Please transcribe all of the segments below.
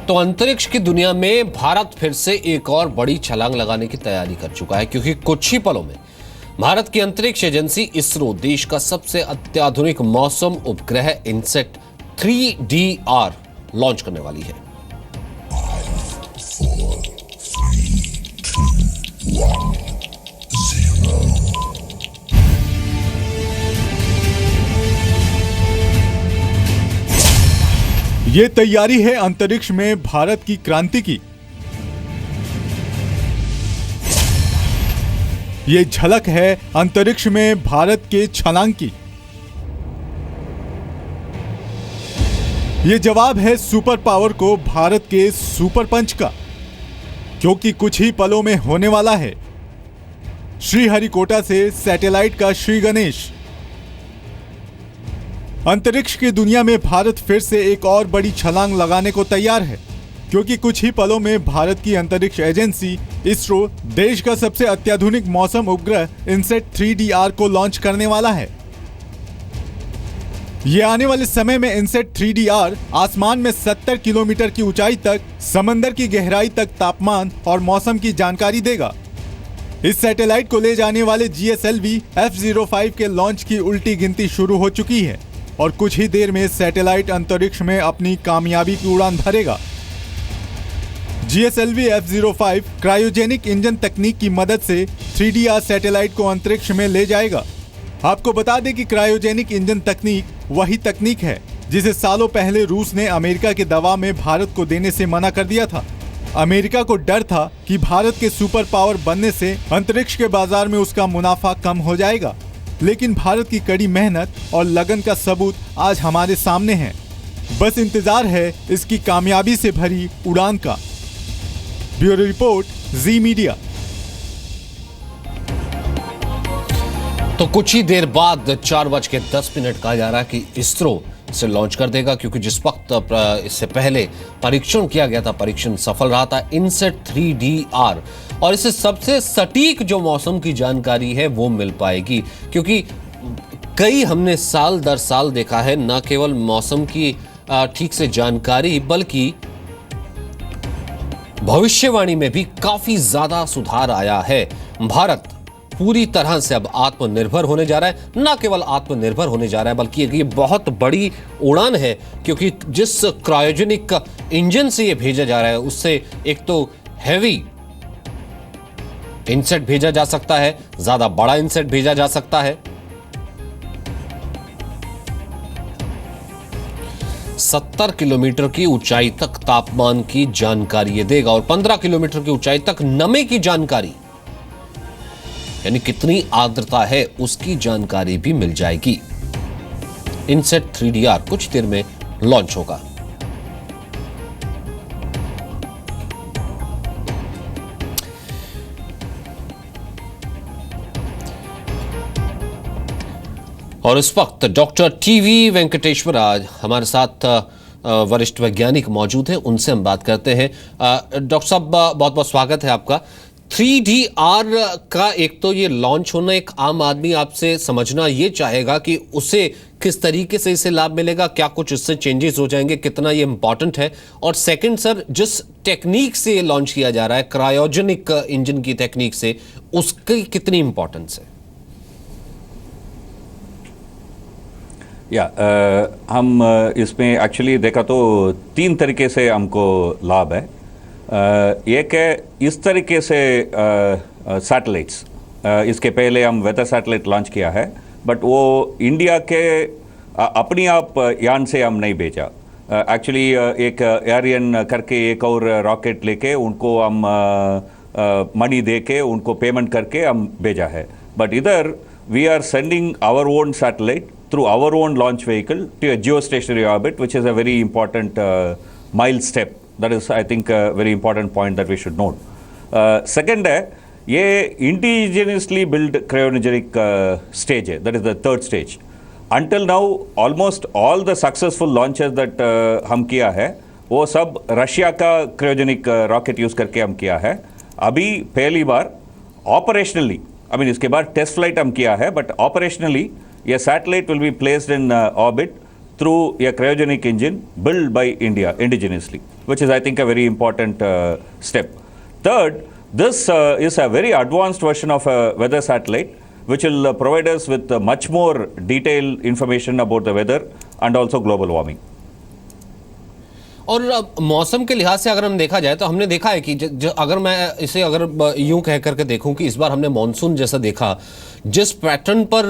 तो अंतरिक्ष की दुनिया में भारत फिर से एक और बड़ी छलांग लगाने की तैयारी कर चुका है, क्योंकि कुछ ही पलों में भारत की अंतरिक्ष एजेंसी इसरो देश का सबसे अत्याधुनिक मौसम उपग्रह इनसेट 3DR लॉन्च करने वाली है। ये तैयारी है अंतरिक्ष में भारत की क्रांति की। ये झलक है अंतरिक्ष में भारत के छलांग की। ये जवाब है सुपर पावर को भारत के सुपर पंच का, क्योंकि कुछ ही पलों में होने वाला है श्रीहरिकोटा से सैटेलाइट का श्री गणेश। अंतरिक्ष की दुनिया में भारत फिर से एक और बड़ी छलांग लगाने को तैयार है, क्योंकि कुछ ही पलों में भारत की अंतरिक्ष एजेंसी इसरो देश का सबसे अत्याधुनिक मौसम उपग्रह इनसेट 3DR को लॉन्च करने वाला है। ये आने वाले समय में इनसेट 3DR आसमान में 70 किलोमीटर की ऊंचाई तक, समंदर की गहराई तक तापमान और मौसम की जानकारी देगा। इस सैटेलाइट को ले जाने वाले GSLV F-05 के लॉन्च की उल्टी गिनती शुरू हो चुकी है और कुछ ही देर में सैटेलाइट अंतरिक्ष में अपनी कामयाबी की उड़ान भरेगा। GSLV F-05 क्रायोजेनिक इंजन तकनीक की मदद से 3DR सैटेलाइट को अंतरिक्ष में ले जाएगा। आपको बता दें कि क्रायोजेनिक इंजन तकनीक वही तकनीक है जिसे सालों पहले रूस ने अमेरिका के दबाव में भारत को देने से मना कर दिया था। अमेरिका को डर था कि भारत के सुपर पावर बनने से अंतरिक्ष के बाजार में उसका मुनाफा कम हो जाएगा, लेकिन भारत की कड़ी मेहनत और लगन का सबूत आज हमारे सामने है। बस इंतजार है इसकी कामयाबी से भरी उड़ान का। ब्यूरो रिपोर्ट, जी मीडिया। तो कुछ ही देर बाद 4:10 कहा जा रहा है कि इसरो इसे लॉन्च कर देगा, क्योंकि जिस वक्त इससे पहले परीक्षण किया गया था, परीक्षण सफल रहा था इनसेट 3DR, और इससे सबसे सटीक जो मौसम की जानकारी है वो मिल पाएगी। क्योंकि कई हमने साल दर साल देखा है, न केवल मौसम की ठीक से जानकारी बल्कि भविष्यवाणी में भी काफी ज्यादा सुधार आया है। भारत पूरी तरह से अब आत्मनिर्भर होने जा रहा है, न केवल आत्मनिर्भर होने जा रहा है बल्कि ये बहुत बड़ी उड़ान है, क्योंकि जिस क्रायोजेनिक इंजन से ये भेजा जा रहा है उससे एक तो हैवी इनसेट भेजा जा सकता है, ज्यादा बड़ा इनसेट भेजा जा सकता है। 70 किलोमीटर की ऊंचाई तक तापमान की जानकारी ये देगा और 15 किलोमीटर की ऊंचाई तक नमी की जानकारी, यानी कितनी आर्द्रता है उसकी जानकारी भी मिल जाएगी। इनसेट 3DR कुछ देर में लॉन्च होगा। और इस वक्त डॉक्टर टीवी वेंकटेश्वरा हमारे साथ वरिष्ठ वैज्ञानिक मौजूद हैं, उनसे हम बात करते हैं। डॉक्टर साहब, बहुत बहुत स्वागत है आपका। 3DR का एक तो ये लॉन्च होना, एक आम आदमी आपसे समझना ये चाहेगा कि उसे किस तरीके से इसे लाभ मिलेगा, क्या कुछ इससे चेंजेस हो जाएंगे, कितना ये इंपॉर्टेंट है। और सेकंड सर, जिस टेक्निक से ये लॉन्च किया जा रहा है, क्रायोजेनिक इंजन की टेक्निक से, उसकी कितनी इंपॉर्टेंस है? हम इसमें एक्चुअली देखा तो 3 तरीके से हमको लाभ है। एक है इस तरीके से सैटेलाइट्स, इसके पहले हम वेदर सैटेलाइट लॉन्च किया है, बट वो इंडिया के अपनी आप यान से हम नहीं भेजा। एक्चुअली एक एरियन करके एक और रॉकेट लेके उनको हम मनी दे के उनको पेमेंट करके हम भेजा है। बट इधर we are sending our own satellite through our own launch vehicle to a geostationary orbit, which is a very important mile step. That is, I think, a very important point that we should note. Second है, ये indigenously built cryogenic stage है, that is the third stage. Until now, almost all the successful launches that हम किया है, वो सब Russia का cryogenic rocket use करके हम किया है। अभी पहली बार operationally, I mean इसके बाद test flight हम किया है, but operationally ये satellite will be placed in orbit through a cryogenic engine built by India indigenously, which is, I think, a very important step. Third, this is a very advanced version of a weather satellite, which will provide us with much more detailed information about the weather and also global warming. और मौसम के लिहाज से अगर हम देखा जाए तो हमने देखा है कि अगर मैं इसे अगर यूं कह करके देखूं कि इस बार हमने मॉनसून जैसा देखा, जिस पैटर्न पर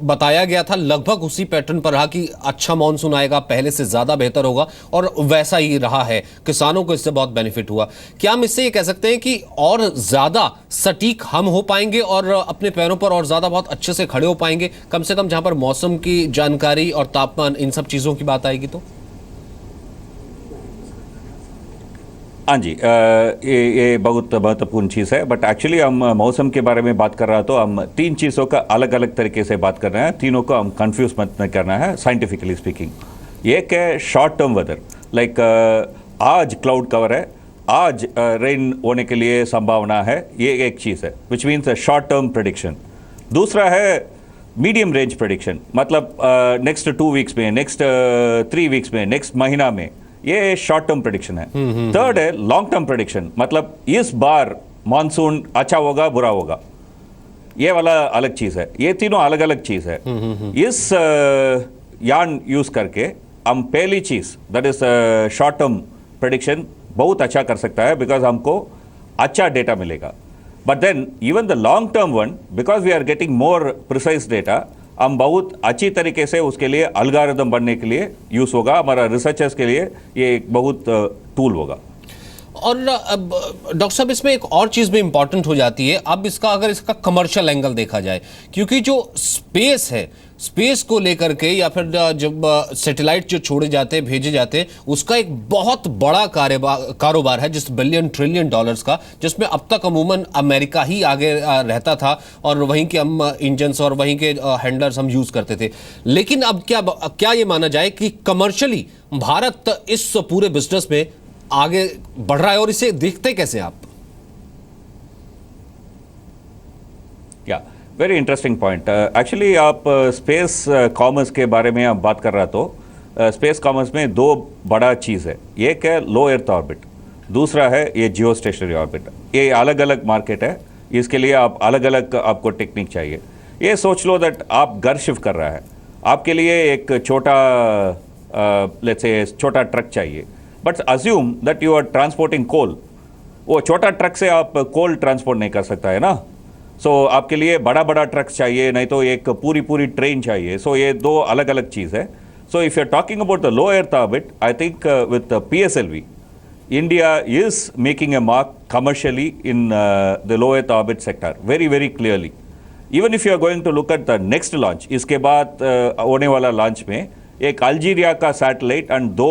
बताया गया था लगभग उसी पैटर्न पर रहा कि अच्छा मॉनसून आएगा, पहले से ज़्यादा बेहतर होगा, और वैसा ही रहा है। किसानों को इससे बहुत बेनिफिट हुआ। क्या हम इससे ये कह सकते हैं कि और ज़्यादा सटीक हम हो पाएंगे और अपने पैरों पर और ज़्यादा बहुत अच्छे से खड़े हो पाएंगे, कम से कम जहाँ पर मौसम की जानकारी और तापमान इन सब चीज़ों की बात आएगी तो? हाँ जी, ये बहुत महत्वपूर्ण चीज़ है। बट एक्चुअली हम मौसम के बारे में बात कर रहा तो हम तीन चीज़ों का अलग अलग तरीके से बात कर रहे हैं, तीनों को हम कंफ्यूज मत नहीं करना है साइंटिफिकली स्पीकिंग। एक है शॉर्ट टर्म वेदर, लाइक आज क्लाउड कवर है, आज रेन होने के लिए संभावना है, ये एक चीज़ है, which means short term prediction. दूसरा है मीडियम रेंज प्रेडिक्शन, मतलब नेक्स्ट 2 वीक्स में, नेक्स्ट 3 वीक्स में, नेक्स्ट महीना में, ये शॉर्ट टर्म प्रेडिक्शन है। थर्ड है लॉन्ग टर्म प्रेडिक्शन, मतलब इस बार मॉनसून अच्छा होगा बुरा होगा, ये वाला अलग चीज है। ये तीनों अलग अलग चीज है। इस यार्न यूज करके हम पहली चीज that is short term prediction बहुत अच्छा कर सकता है, बिकॉज हमको अच्छा डेटा मिलेगा। But then even the long term one, because we are getting more precise data, हम बहुत अच्छी तरीके से उसके लिए अलगारिदम बनने के लिए यूज़ होगा। हमारा रिसर्चर्स के लिए ये एक बहुत टूल होगा। और अब डॉक्टर साहब इसमें एक और चीज़ भी इंपॉर्टेंट हो जाती है, अब इसका अगर इसका कमर्शियल एंगल देखा जाए, क्योंकि जो स्पेस है, स्पेस को लेकर के या फिर जब सैटेलाइट जो छोड़े जाते हैं, भेजे जाते हैं, उसका एक बहुत बड़ा कारोबार है, जिस बिलियन ट्रिलियन डॉलर्स का, जिसमें अब तक अमूमन अमेरिका ही आगे रहता था और वहीं के हम इंजन्स और वहीं के हैंडलर्स हम यूज़ करते थे। लेकिन अब क्या ये माना जाए कि कमर्शियली भारत इस पूरे बिजनेस में आगे बढ़ रहा है, और इसे देखते कैसे आप? या वेरी इंटरेस्टिंग पॉइंट। एक्चुअली आप स्पेस कॉमर्स के बारे में आप बात कर रहा तो स्पेस कॉमर्स में दो बड़ा चीज़ है, एक है लो एर्थ ऑर्बिट, दूसरा है ये जियो स्टेशनरी ऑर्बिट। ये अलग अलग मार्केट है, इसके लिए आप अलग अलग आपको टेक्निक चाहिए। ये सोच लो दैट आप घर शिफ्ट कर रहा है, आपके लिए एक छोटा लेट्स से छोटा ट्रक चाहिए, but assume that you are transporting coal. वो छोटा ट्रक से आप कोल ट्रांसपोर्ट नहीं कर सकता है ना, सो आपके लिए बड़ा बड़ा ट्रक्स चाहिए, नहीं तो एक पूरी पूरी ट्रेन चाहिए। सो ये दो अलग अलग चीज़ है। So if you are talking about the low earth orbit, I think with PSLV, India is making a mark commercially in the low earth orbit sector very very clearly. Even if you are going to look at the next launch, इसके बाद होने वाला launch में एक Algeria का satellite and दो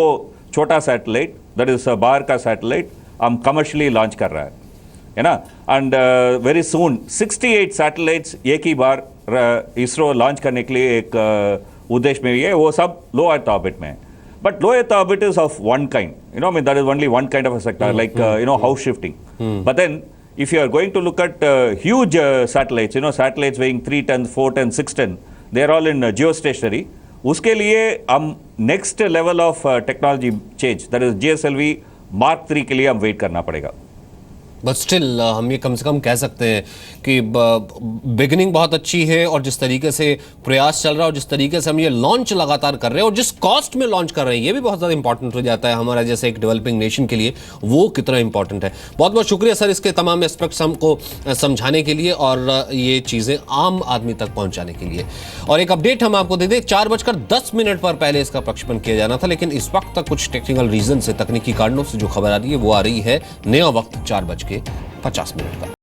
छोटा satellite, that is बाहर का सैटेलाइट, हम कमर्शियली लॉन्च कर रहा है ना। एंड वेरी सून 68 सैटेलाइट्स एक ही बार इसरो लॉन्च करने के लिए एक उद्देश्य में भी है, वो सब लो अर्थ ऑर्बिट में है। But low Earth orbit is of one kind, I mean, that is only one kind of a sector, like, house shifting. But then, if you are going to look at huge satellites, satellites weighing 3 tons, 4 tons, 6 tons, they are all in geostationary. उसके लिए हम next level of technology change, that is GSLV Mark 3 के लिए हम wait करना पड़ेगा। But still हम ये कम से कम कह सकते हैं कि बिगिनिंग बहुत अच्छी है, और जिस तरीके से प्रयास चल रहा है और जिस तरीके से हम ये लॉन्च लगातार कर रहे हैं और जिस कॉस्ट में लॉन्च कर रहे हैं, ये भी बहुत ज़्यादा इंपॉर्टेंट हो जाता है हमारा जैसे एक डेवलपिंग नेशन के लिए, वो कितना इंपॉर्टेंट है। बहुत बहुत शुक्रिया सर इसके तमाम एस्पेक्ट्स हमको समझाने के लिए और ये चीज़ें आम आदमी तक पहुँचाने के लिए। और एक अपडेट हम आपको दे दें, 4:10 पर पहले इसका प्रक्षेपण किया जाना था, लेकिन इस वक्त तक कुछ टेक्निकल रीजन से, तकनीकी कारणों से जो खबर आ रही है वो आ रही है नया वक्त 4:50 का।